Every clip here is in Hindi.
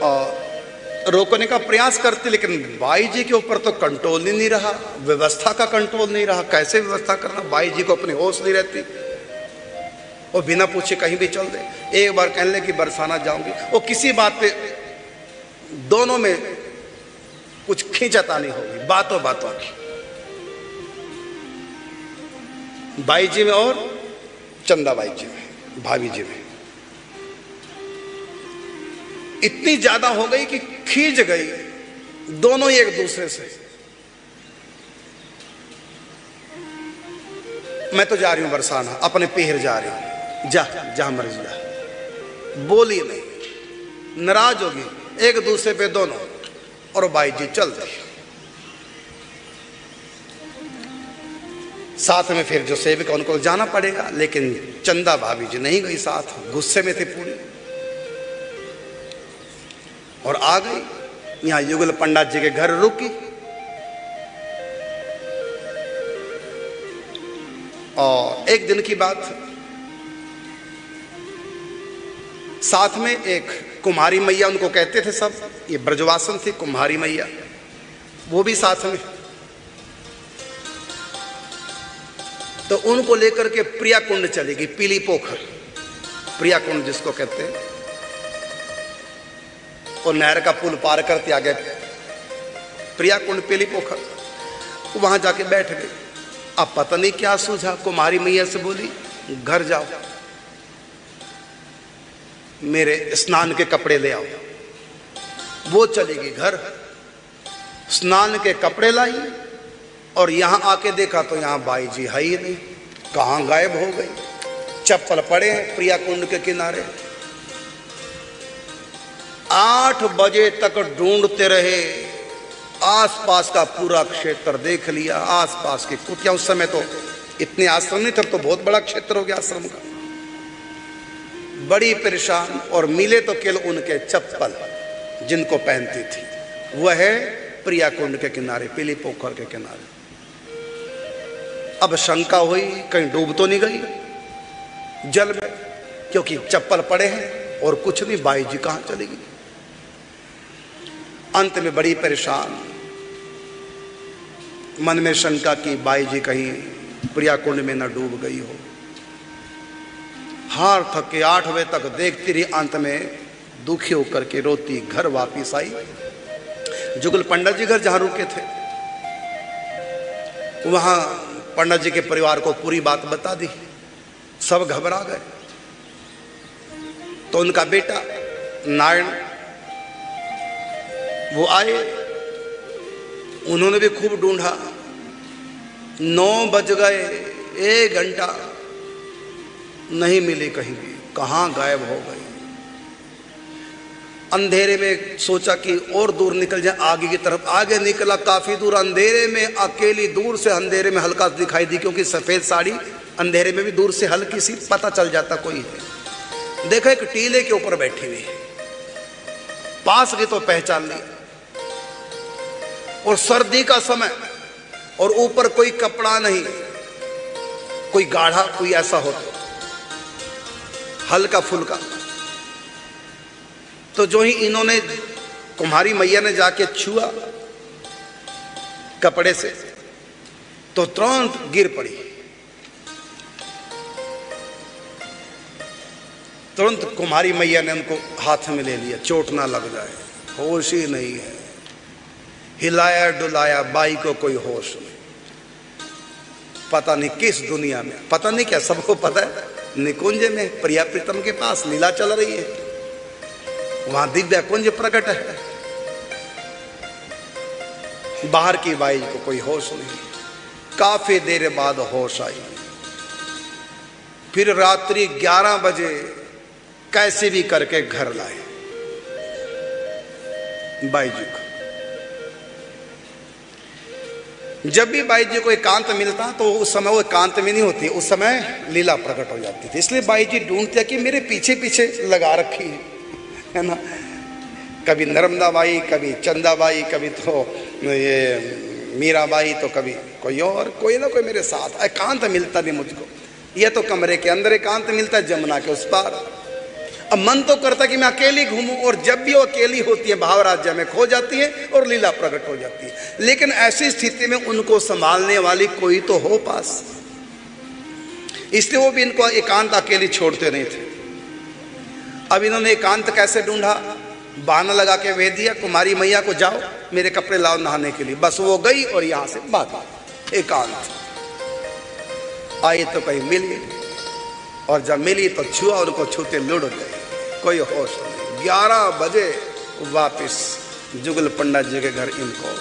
और रोकने का प्रयास करती, लेकिन बाई जी के ऊपर तो कंट्रोल ही नहीं रहा, व्यवस्था का कंट्रोल नहीं रहा। कैसे व्यवस्था करना, बाई जी को अपनी होश नहीं रहती, वो बिना पूछे कहीं भी चल दे। एक बार कहने लगे कि बरसाना जाऊंगी, वो किसी बात पे दोनों में कुछ खींचतानी होगी, बातों बातों की, बाई जी में और चंदाबाई जी में, भाभी जी में इतनी ज्यादा हो गई कि खींच गई दोनों एक दूसरे से। मैं तो जा रही हूं बरसाना, अपने पीहर जा रही हूं, जा जहां मर्जी जा। बोली नहीं, नाराज होगी एक दूसरे पे दोनों, और बाई जी चल दी साथ में। फिर जो सेविका उनको जाना पड़ेगा, लेकिन चंदा भाभी जी नहीं गई साथ, गुस्से में थी पूरी, और आ गई यहां युगल पंडित जी के घर रुकी। और एक दिन की बात, साथ में एक कुम्हारी मैया, उनको कहते थे सब, ये ब्रजवासन थी कुम्हारी मैया, वो भी साथ में। तो उनको लेकर के प्रिया कुंड चलेगी, पीली पोखर, प्रिया कुंड जिसको कहते हैं, और नहर का पुल पार करते आगे प्रिया कुंड पीली पोखर, वहां जाके बैठ गई। अब पता नहीं क्या सूझा, कुमारी मैया से बोली घर जाओ, मेरे स्नान के कपड़े ले आओ। वो चलेगी घर, स्नान के कपड़े लाई, और यहां आके देखा तो यहां बाई जी है ही नहीं, कहां गायब हो गई। चप्पल पड़े हैं प्रिया कुंड के किनारे। 8 बजे तक ढूंढते रहे, आसपास का पूरा क्षेत्र देख लिया, आसपास की कुटिया, उस समय तो इतने आश्रम नहीं थे, तो बहुत बड़ा क्षेत्र हो गया आश्रम का। बड़ी परेशान, और मिले तो केवल उनके चप्पल जिनको पहनती थी, वह है प्रिया कुंड के किनारे, पीली पोखर के किनारे। अब शंका हुई कहीं डूब तो नहीं गई जल में, क्योंकि चप्पल पड़े हैं और कुछ नहीं, बाई जी कहां चलेगी। अंत में बड़ी परेशान, मन में शंका की बाई जी कहीं प्रिया कुंड में न डूब गई हो। हार थक के 8 बजे तक देखती रही, अंत में दुखी होकर के रोती घर वापिस आई। जुगल पंडित जी घर जहां रुके थे, वहां पंडित जी के परिवार को पूरी बात बता दी, सब घबरा गए। तो उनका बेटा नारायण वो आए, उन्होंने भी खूब ढूंढा, 9 बज गए, 1 घंटा नहीं मिली कहीं भी, कहां गायब हो गई। अंधेरे में सोचा कि और दूर निकल जाए आगे की तरफ, आगे निकला काफी दूर, अंधेरे में अकेली, दूर से अंधेरे में हल्का दिखाई दी, क्योंकि सफेद साड़ी अंधेरे में भी दूर से हल्की सी पता चल जाता कोई है। देखा एक टीले के ऊपर बैठी हुई है, पास गई तो पहचान ली, और सर्दी का समय, और ऊपर कोई कपड़ा नहीं, कोई गाढ़ा कोई ऐसा हो तो हल्का फुल्का। तो जो ही इन्होंने, कुम्हारी मैया ने जाके छुआ कपड़े से, तो तुरंत गिर पड़ी, तुरंत कुम्हारी मैया ने उनको हाथ में ले लिया, चोट ना लग जाए, होश ही नहीं है। हिलाया डुलाया, बाई को कोई होश नहीं, पता नहीं किस दुनिया में, पता नहीं क्या, सबको पता है निकुंज में प्रिया प्रीतम के पास लीला चल रही है, वहां दिव्य कुंज प्रकट है। बाहर की बाई को कोई होश नहीं। काफी देर बाद होश आई, फिर रात्रि 11 बजे कैसे भी करके घर लाए बाई जी को। जब भी बाई जी को एकांत मिलता तो उस समय वो एकांत में नहीं होती, उस समय लीला प्रकट हो जाती थी। इसलिए बाई जी ढूंढते कि मेरे पीछे पीछे लगा रखी है ना, कभी नर्मदा बाई, कभी चंदा बाई, कभी तो ये मीरा बाई, तो कभी कोई और, कोई ना कोई मेरे साथ। एकांत मिलता नहीं मुझको, ये तो कमरे के अंदर एकांत मिलता है, जमुना के उस पार। अब मन तो करता कि मैं अकेली घूमूं, और जब भी वो अकेली होती है भाव राज्य में खो जाती है और लीला प्रकट हो जाती है। लेकिन ऐसी स्थिति में उनको संभालने वाली कोई तो हो पास, इसलिए वो भी इनको एकांत अकेली छोड़ते नहीं थे। अब इन्होंने एकांत कैसे ढूंढा? बहाना लगा के भेज दिया कुमारी मैया को, जाओ मेरे कपड़े लाओ नहाने के लिए। बस वो गई और यहां से भाग। एकांत आई तो कहीं मिली, और जब मिली तो छुआ, उनको छूते लुढ़ गए, कोई होश नहीं। 11 बजे वापिस जुगल पंडित जी के घर इनको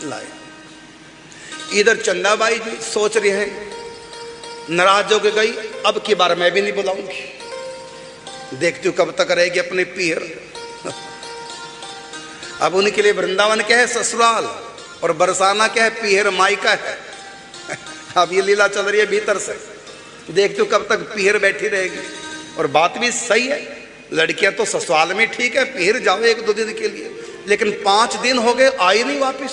लाए। इधर चंदाबाई जी सोच रही है, नाराज होकर गई, अब की बार मैं भी नहीं बुलाऊंगी, देखती हूं कब तक रहेगी अपने पीर। अब उनके लिए वृंदावन क्या है? ससुराल, और बरसाना क्या है? पीहर मायका है। अब ये लीला चल रही है भीतर से, देखती हूं कब तक पीहर बैठी रहेगी। और बात भी सही है, लड़कियां तो ससुराल में ठीक है, पीहर जाओ 1-2 दिन के लिए, लेकिन 5 दिन हो गए आई नहीं वापिस।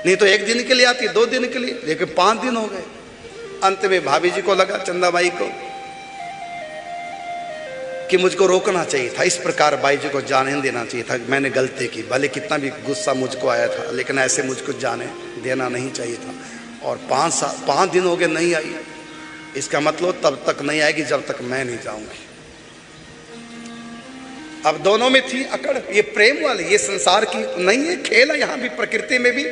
नहीं तो 1 दिन के लिए आती, 2 दिन के लिए, लेकिन 5 दिन हो गए। अंत में भाभी जी को लगा, चंदाबाई को, कि मुझको रोकना चाहिए था, इस प्रकार बाई जी को जाने देना चाहिए था। मैंने गलती की, भले कितना भी गुस्सा मुझको आया था, लेकिन ऐसे मुझको जाने देना नहीं चाहिए था। और 5 दिन हो गए नहीं आई, इसका मतलब तब तक नहीं आएगी जब तक मैं नहीं जाऊंगी। अब दोनों में थी अकड़, ये प्रेम वाली, ये संसार की नहीं है, खेल है। यहाँ भी प्रकृति में भी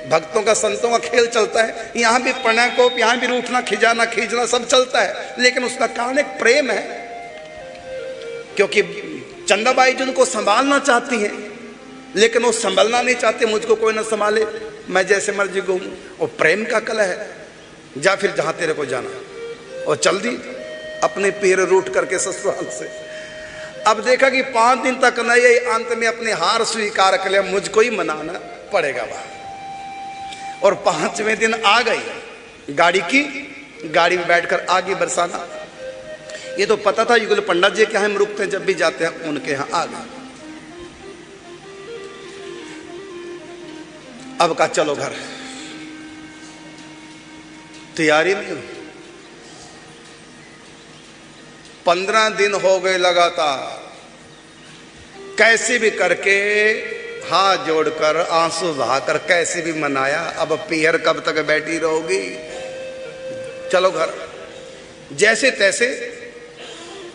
भक्तों का, संतों का खेल चलता है। यहाँ भी प्रणयकोप, यहाँ भी रूठना, खिजाना, खींचना सब चलता है, लेकिन उसका कारण एक प्रेम है। क्योंकि चंदाबाई जी उनको संभालना चाहती हैं, लेकिन वो संभलना नहीं चाहते, मुझको कोई ना संभाले, मैं जैसे मर्जी घूमूं। और प्रेम का कलह है, जा फिर जहां तेरे को जाना। और चल दी अपने पैर रूट करके ससुराल से। अब देखा कि 5 दिन तक नहीं आई, अंत में अपने हार स्वीकार कर लिया, मुझको ही मनाना पड़ेगा वहां। और 5वें दिन आ गई गाड़ी में बैठकर आगे बरसाना। ये तो पता था युगल पंडित जी के यहाँ हम रुकते हैं, जब भी जाते हैं उनके यहाँ आ गए। अब का चलो घर, तैयारी नहीं हुई। 15 दिन हो गए लगातार, कैसे भी करके हाथ जोड़कर आंसू बहाकर कैसे भी मनाया। अब पीहर कब तक बैठी रहोगी, चलो घर। जैसे तैसे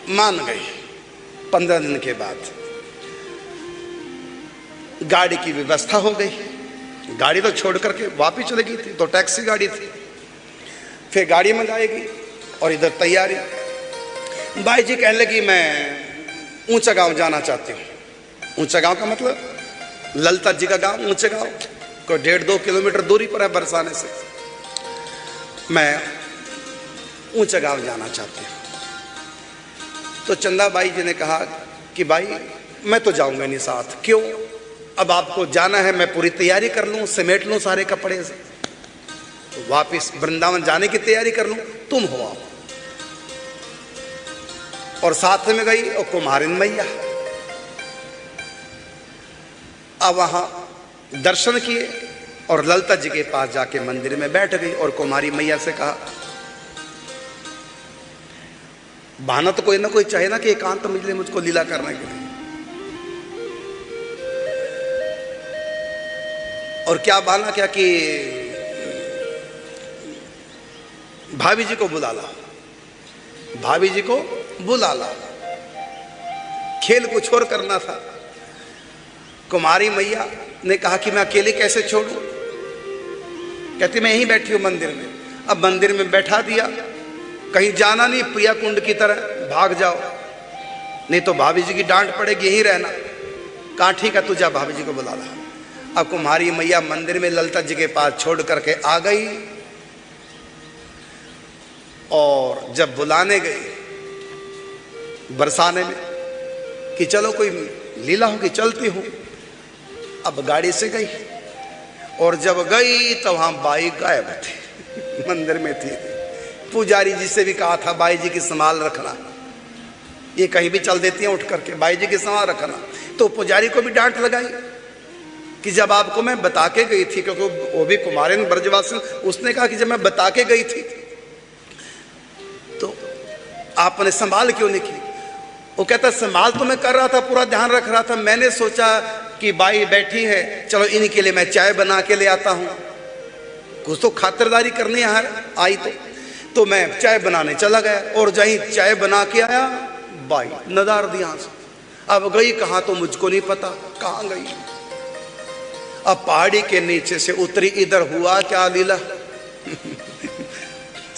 मान गई। 15 दिन के बाद गाड़ी की व्यवस्था हो गई। गाड़ी तो छोड़ करके वापिस चली गई थी, तो टैक्सी गाड़ी थी। फिर गाड़ी मंगाएगी और इधर तैयारी। बाई जी कहने लगी मैं ऊंचा गांव जाना चाहती हूँ। ऊंचा गांव का मतलब ललता जी का गांव, ऊंचे गांव कोई 1.5-2 किलोमीटर दूरी पर है बरसाने से। मैं ऊंचा गांव जाना चाहती हूँ। तो चंदाबाई जी ने कहा कि भाई मैं तो जाऊंगा नहीं साथ। क्यों? अब आपको जाना है, मैं पूरी तैयारी कर लूं, समेट लूं सारे कपड़े से, तो वापिस वृंदावन जाने की तैयारी कर लूं, तुम हो आओ। और साथ में गई और कुमारिन मैया। अब वहां दर्शन किए और ललिता जी के पास जाके मंदिर में बैठ गई और कुमारी मैया से कहा, बहाना तो कोई ना कोई चाहे ना कि एकांत मिले मुझको लीला करने के लिए। और क्या बहाना क्या कि भाभी जी को बुला ला, भाभी जी को बुला ला। खेल कुछ और करना था। कुमारी मैया ने कहा कि मैं अकेले कैसे छोड़ूं। कहती मैं यहीं बैठी हूं मंदिर में। अब मंदिर में बैठा दिया, कहीं जाना नहीं, प्रिया कुंड की तरह भाग जाओ, नहीं तो भाभी जी की डांट पड़ेगी, यहीं रहना। कहा ठीक है, तू जा भाभी जी को बुला ला। अब कुमारी मैया मंदिर में ललिता जी के पास छोड़ करके आ गई। और जब बुलाने गई बरसाने में कि चलो कोई लीला होगी, चलती हूं। अब गाड़ी से गई और जब गई तो वहां बाई गायब थी, मंदिर में थी। पुजारी जी से भी कहा था बाई जी की संभाल रखना, ये कहीं भी चल देती हैं उठ करके, बाई जी की संभाल रखना। तो पुजारी को भी डांट लगाई कि जब आपको मैं बता के गई थी, क्योंकि वो भी कुमारिन ब्रजवासी, उसने कहा कि जब मैं बता के गई थी तो आपने संभाल क्यों नहीं की। वो कहता संभाल तो मैं कर रहा था, पूरा ध्यान रख रहा था, मैंने सोचा कि बाई बैठी है, चलो इनके लिए मैं चाय बना के ले आता हूँ, कुछ तो खातिरदारी करनी आई तो मैं चाय बनाने चला गया और जहीं चाय बना के आया बाई नदार दी आंसू। अब गई कहाँ तो मुझको नहीं पता, कहाँ गई। अब पहाड़ी के नीचे से उतरी, इधर हुआ क्या लीला।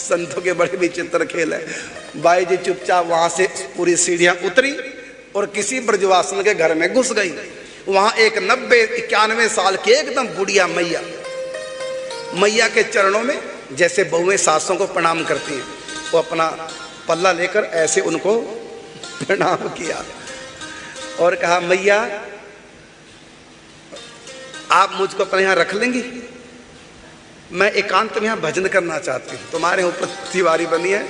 संतों के बड़े विचित्र खेल है। बाई जी चुपचाप वहां से पूरी सीढ़ियां उतरी और किसी ब्रजवासन के घर में घुस गई। वहां एक 90-91 साल की एकदम बुढ़िया मैया के चरणों में जैसे बहुएं सासों को प्रणाम करती हैं, वो अपना पल्ला लेकर ऐसे उनको प्रणाम किया और कहा मैया आप मुझको अपने यहाँ रख लेंगी, मैं एकांत में यहाँ भजन करना चाहती हूँ, तुम्हारे ऊपर तिवारी बनी है,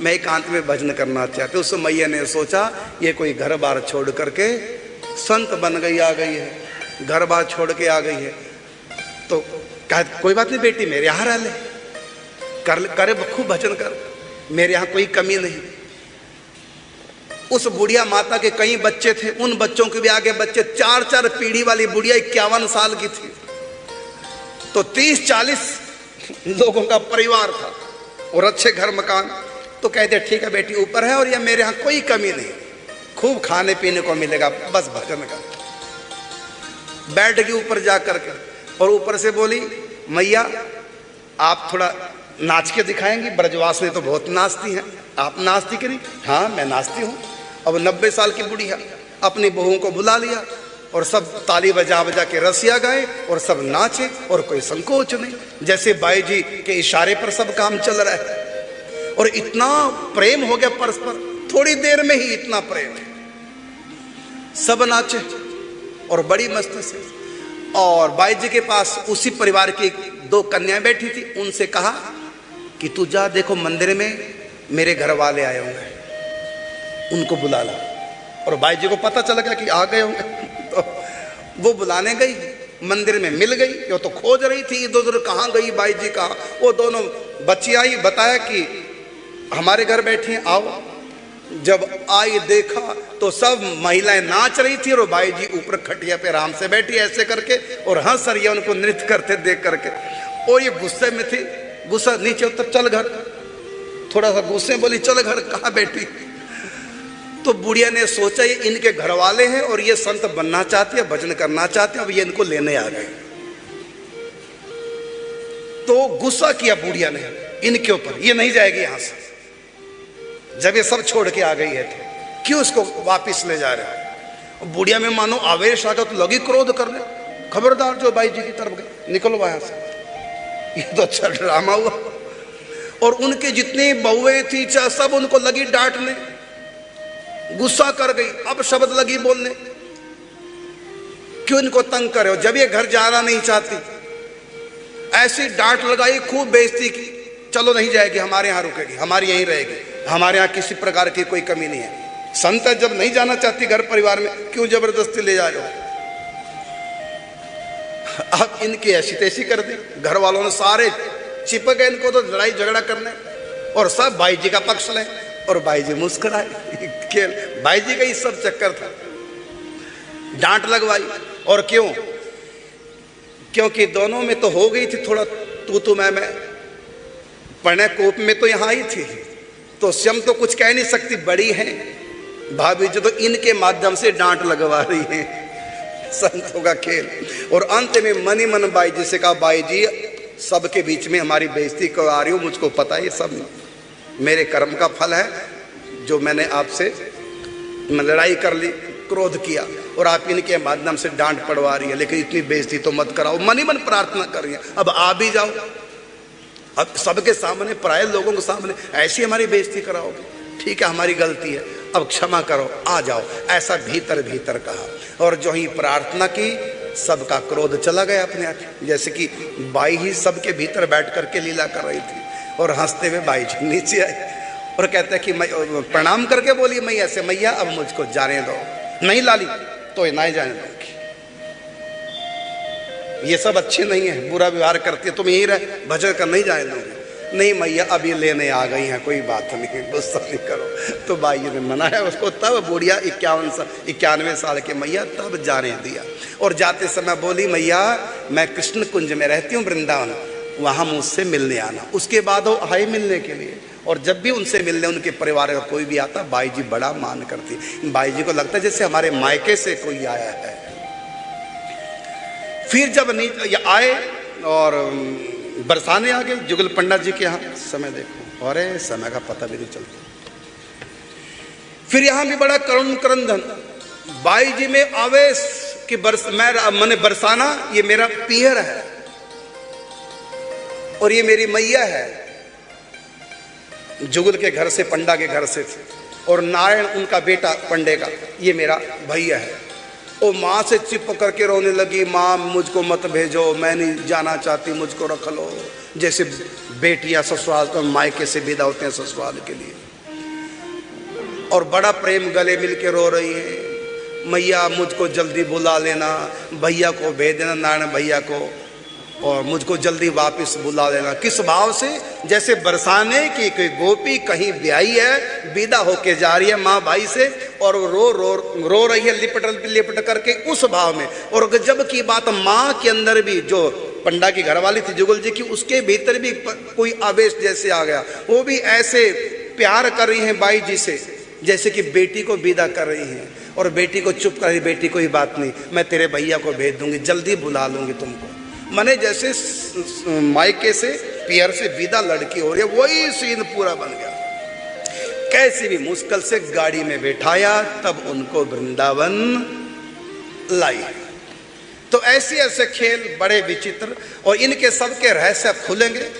मैं एकांत में भजन करना चाहती हूँ। उस मैया ने सोचा ये कोई घर बार छोड़ करके संत बन गई, आ गई है, घर बार छोड़ के आ गई है, तो कहा कोई बात नहीं बेटी मेरे यहाँ रह ले, करे खूब भजन कर, मेरे यहाँ कोई कमी नहीं। उस बुढ़िया माता के कई बच्चे थे, उन बच्चों के भी आगे बच्चे, 4-4 पीढ़ी वाली बुढ़िया 51 साल की थी, तो 30-40 लोगों का परिवार था और अच्छे घर मकान। तो कहते ठीक है बेटी ऊपर है और यह मेरे यहाँ कोई कमी नहीं, खूब खाने पीने को मिलेगा, बस भजन का। बैठ गई ऊपर जा करके और ऊपर से बोली मैया आप थोड़ा नाच के दिखाएंगी, ब्रजवास में तो बहुत नाचती हैं, आप नाचती करी? हाँ मैं नाचती हूँ। अब 90 साल की बुढ़िया अपनी बहुओं को बुला लिया और सब ताली बजा बजा के रसिया गाए और सब नाचे और कोई संकोच नहीं, जैसे बाई जी के इशारे पर सब काम चल रहा है। और इतना प्रेम हो गया परस्पर, थोड़ी देर में ही इतना प्रेम, सब नाचे और बड़ी मस्ती से। और बाई जी के पास उसी परिवार की 2 कन्याएं बैठी थी, उनसे कहा कि तू जा देखो मंदिर में मेरे घर वाले आए होंगे, उनको बुला ला। और बाई जी को पता चल गया कि आ गए होंगे, तो वो बुलाने गई, मंदिर में मिल गई। वो तो खोज रही थी इधर उधर, कहाँ गई बाई जी कहाँ। वो दोनों बच्ची आई, बताया कि हमारे घर बैठी हैं, आओ। जब आई देखा तो सब महिलाएं नाच रही थी और बाई जी ऊपर खटिया पे आराम से बैठी ऐसे करके और हंस रही है उनको नृत्य करते देख करके। और ये गुस्से में थी, गुस्सा नीचे उतर, चल घर, थोड़ा सा गुस्से बोली चल घर, कहाँ बैठी। तो बुढ़िया ने सोचा ये इनके घर वाले हैं और ये संत बनना चाहती है, भजन करना चाहते हैं, अब ये इनको लेने आ गए। तो गुस्सा किया बुढ़िया ने इनके ऊपर, ये नहीं जाएगी यहां से, जब ये सब छोड़ के आ गई है तो क्यों इसको वापिस ले जा रहे हो। बुढ़िया में मानो आवेश आ गया तो लगी क्रोध करने, खबरदार जो बाई जी की तरफ गए निकलो वहां से। ये तो अच्छा ड्रामा हुआ। और उनके जितनी बहुएं थी सब उनको लगी डांटने, गुस्सा कर गई, अब शब्द लगी बोलने, क्यों इनको तंग करे हो, जब ये घर जाना नहीं चाहती। ऐसी डांट लगाई, खूब बेइज्जती की, चलो नहीं जाएगी, हमारे यहाँ रुकेगी, हमारी यहीं रहेगी, हमारे यहाँ किसी प्रकार की कोई कमी नहीं है। संत जब नहीं जाना चाहती घर परिवार में, क्यों जबरदस्ती ले जा रहे हो। अब इनकी ऐसी तैसी कर दी, घर वालों ने सारे चिपक गए इनको तो लड़ाई झगड़ा करने, और सब बाई जी का पक्ष लें। और बाई जी मुस्कुराए, बाई जी का ही सब चक्कर था, डांट लगवाई। और क्यों? क्योंकि दोनों में तो हो गई थी थोड़ा तू मैं, पढ़ने कोप में तो यहाँ आई थी, तो स्वयं तो कुछ कह नहीं सकती, बड़ी हैं भाभी जी, तो इनके माध्यम से डांट लगवा रही हैं। संतों का खेल। और अंत में मनी मन बाई जी से कहा, बाई जी सबके बीच में हमारी बेइज्जती करा रही हूँ, मुझको पता है, ये सब मेरे कर्म का फल है, जो मैंने आपसे लड़ाई कर ली, क्रोध किया, और आप इनके माध्यम से डांट पड़वा रही है, लेकिन इतनी बेइज्जती तो मत कराओ। मनी मन प्रार्थना कर रही है, अब आ भी जाओ, अब सबके सामने, पराये लोगों के सामने ऐसी हमारी बेइज्जती कराओगे, ठीक है हमारी गलती है, अब क्षमा करो, आ जाओ, ऐसा भीतर भीतर कहा। और जो ही प्रार्थना की, सबका क्रोध चला गया अपने आप। जैसे कि बाई ही सबके भीतर बैठ करके लीला कर रही थी, और हंसते हुए बाई जी नीचे आए और कहते हैं कि मैं प्रणाम करके बोली मैया से, मैया अब मुझको जाने दो। नहीं लाली तो नहीं जाने दूंगी, ये सब अच्छे नहीं है, बुरा व्यवहार करती है, तुम यहीं रहे भजन कर, नहीं जाने दूंगी। नहीं मैया अभी लेने आ गई हैं, कोई बात नहीं, गुस्सा नहीं करो। तो भाई ने मनाया उसको। तब बुढ़िया 91 साल के मैया तब जाने दिया। और जाते समय बोली मैया मैं कृष्ण कुंज में रहती हूँ वृंदावन, वहाँ मुझसे मिलने आना। उसके बाद वो आए मिलने के लिए। और जब भी उनसे मिलने उनके परिवार का कोई भी आता, बाई जी बड़ा मान करती। बाई जी को लगता है जैसे हमारे मायके से कोई आया है। फिर जब आए और बरसाने आ गए जुगल पंडित जी के यहाँ। समय देखो, अरे समय का पता भी नहीं चलता। फिर यहाँ भी बड़ा करुण करंदन। बाई जी में आवेश कि मैंने बरसाना ये मेरा पीहर है और ये मेरी मैया है। जुगल के घर से, पंडा के घर से थे। और नारायण उनका बेटा पंडे का, ये मेरा भैया है। वो माँ से चिपक करके रोने लगी, माँ मुझको मत भेजो, मैं नहीं जाना चाहती, मुझको रख लो। जैसे बेटियां ससुराल मायके से विदा होते हैं ससुराल के लिए। और बड़ा प्रेम गले मिल के रो रही है, मैया मुझको जल्दी बुला लेना, भैया को भेज देना, नारायण भैया को, और मुझको जल्दी वापस बुला लेना। किस भाव से? जैसे बरसाने की कोई गोपी कहीं ब्याही है, विदा होके जा रही है माँ भाई से, और रो रही है लिपट करके, उस भाव में। और गजब की बात, माँ के अंदर भी, जो पंडा की घरवाली थी जुगल जी की, उसके भीतर भी कोई आवेश जैसे आ गया। वो भी ऐसे प्यार कर रही है बाई जी से जैसे कि बेटी को विदा कर रही हैं। और बेटी को चुप कर रही, बेटी कोई बात नहीं, मैं तेरे भैया को भेज दूंगी, जल्दी बुला लूंगी तुमको। मने जैसे मायके से, पियर से विदा लड़की हो रही है, वही सीन पूरा बन गया। कैसी भी मुश्किल से गाड़ी में बैठाया, तब उनको वृंदावन लाई। तो ऐसे ऐसे खेल बड़े विचित्र, और इनके सबके रहस्य खुलेंगे।